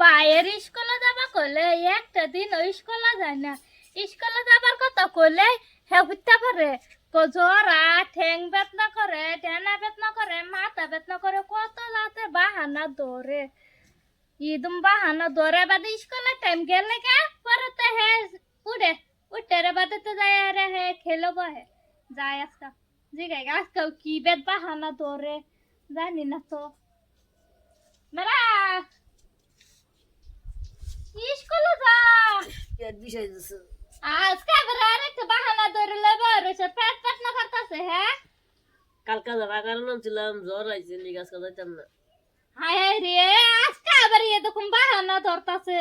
পায়ের স্কুলে যাবা কলে একটা দিন স্কুলে যায় না। স্কুলে যাবার কথা কলে হে হইতে পারে জ্বরা, ঠ্যাং বেদনা করে, টেনা বেদনা করে, মাথা বেদনা করে, কত রাতে বাহানা ধরে ইদম বাহানা ধরে বাদে স্কুলে টাইম গেলে গে পরে তো হে উঠে উঠে রে বাদে তো যায় রে হে খেলো বহে যায় আজকা জিগাই আজকাল কি বেদ বাহানা ধরে জানি না তো মেরা স্কুলে যা পেট বিষাই দিছে। আজকে আবার আরেকটা বাহানা ধরে লেবা রয়েছে পেট পেট না করতেছে হ্যাঁ কালকা যাবার কারণ ছিলাম জ্বর আইছে লিগাস কথা যাইতাম না। হায় রে আজকে আবার এরকম বাহানা ধরতাছে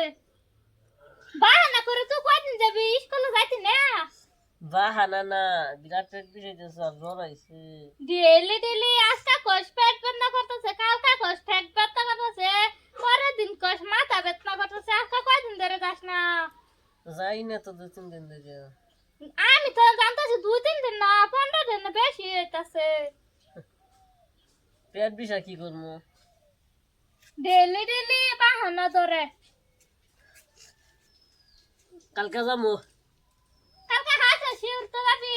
বাহানা করে তুই কয়দিন যাবি স্কুলে যাইতি না বাহানা না বিরাট পেট বিষাই দিছে আর জ্বর আইছে। ডেলি ডেলি আজকে কষ পেট বেদনা করতেছে কালকা কষ পেট বেদনা করতেছে পরের দিন কষ মাথা বেদনা করতেছে আজকে কয়দিন ধরে যাস না যাই না তো 2-3 দিন ধরে। আমি তো জানতেছি 2-3 দিন না 15 দিন বেশি হইতাছে পেট বিষা কি করবো? ডেলি ডেলি বাহানা ধরে কালকা যাবো। কালকে হাসা শিউর তো যাবি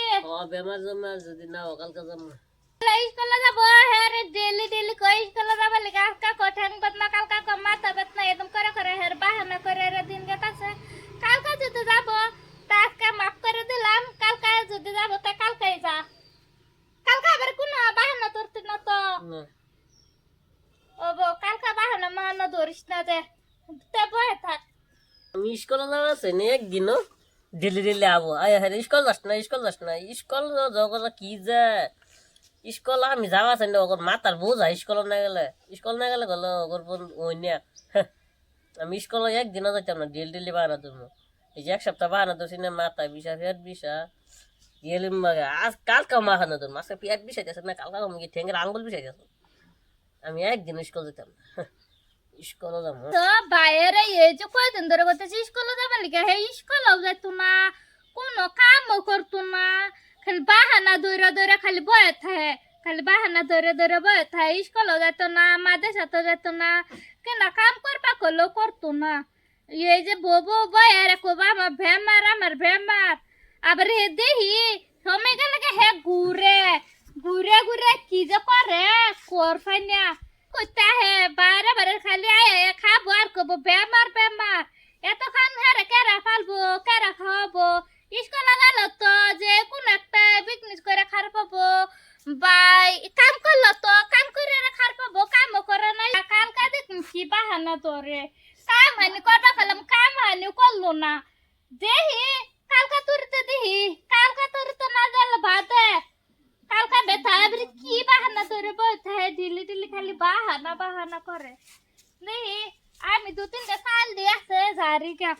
বেমার জমার যদি না হোক কালকা যাবো। স্কুলে যাব হ্যাঁ রে ডেলি ডেলি কই স্কুলে যাব লাগা আজকা কঠাং বেদনা কালকা কো মাথা বেদনা একদম করে করে হের বাহানা করে রে দিন গেতাছে কালকে যদি যাব তা আজকে মাফ করে দিলাম কালকে যদি যাব তা কালকেই যা কালকে আবার কোনো বাহানা ধরতে না তো না ও বো কালকে বাহানা মানা ধরিস না যে তে বহে থাক আমি স্কুলে যাওয়া আছে না একদিনও ডেলি ডেলি আবো আয় হ্যাঁ স্কুল যাস না স্কুল যাস না স্কুল জগৎ কি যায় স্কুল আমি যাওয়া আছে না ওর মাথার বোঝা স্কুল না গেলে গেলো ওর ওই না আমি স্কুলে একদিনও যাইতাম না ডেলি ডেলি বাহানা ধরবো এই যে 1 সপ্তাহ বাহানা ধরছি না মাথা বিষা পেট বিষা গেলে আজ কালকা বাহানা ধরবো আজকে পেট বিষাই যাচ্ছে না কালকা আমি ঠেঙ্গের আঙ্গুল বিষাই যাচ্ছে আমি একদিন স্কুল যেতাম না স্কুলে যাবো তো বাইরে এই যে কয়দিন ধরে করতেছি স্কুলে যাবার লিগে হে স্কুলেও যাইতো না কোনো কামও করতো না খালি বাহানা ধরে ধরে খালি বয়ে থাকে খালি বাহানা ধরে ধরে বয়ে থাকে স্কুলেও যাইতো না মাদের সাথে যাইতো না কেনা কাম করবা করলেও করতো না এই যে ববো বয়ে রাখবা আমার ভেমার আবার হে দেহি সময় গেলে হে ঘুরে ঘুরে ঘুরে কি যে করে করফাই না কইতা হে বারে বারে খালি আয় খাবো আর কবো বেমার বেমার এতক্ষণ হেরে কেরা ফালবো কেরা খাওয়াবো স্কুল গেল তো যে কোন একটা বিজনেস করে খার পাবো বাই কাম করলো তো কাম করে খার পাবো কামও করে না কালকা দেখুন কি বাহানা তোরে কাম হানি করবা ফেলাম কাম হানি করলো না দেহি কালকা তুরতে না গেল বাদে কালকা বেথা এবারে কি বাহানা ধরে বইতে দিল্লি দিল্লি খালি বাহানা বাহানা করে নেই আমি 2-3 সাল দিয়ে আছে জারি কা